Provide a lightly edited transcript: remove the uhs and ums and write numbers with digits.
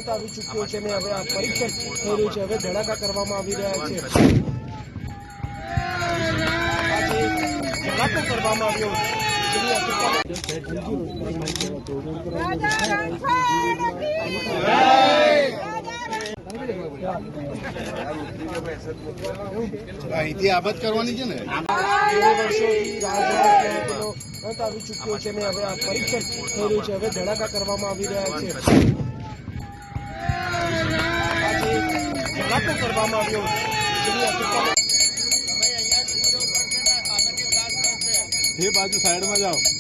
આવી ચૂક્યો છે અને હવે આ પરીક્ષણ થઈ રહ્યું છે. હવે ધડાકા કરવામાં આવી રહ્યા છે. ધડાકો કરવામાં આવ્યો. અહીંથી આબાદ કરવાની છે ને. વર્ષોથી અંત આવી ચૂક્યો છે અને હવે આ પરીક્ષણ થઈ રહ્યું છે. હવે ધડાકા કરવામાં આવી રહ્યા છે. ધડાકો કરવામાં આવ્યો. એ બાજુ સાઈડમાં જાઓ.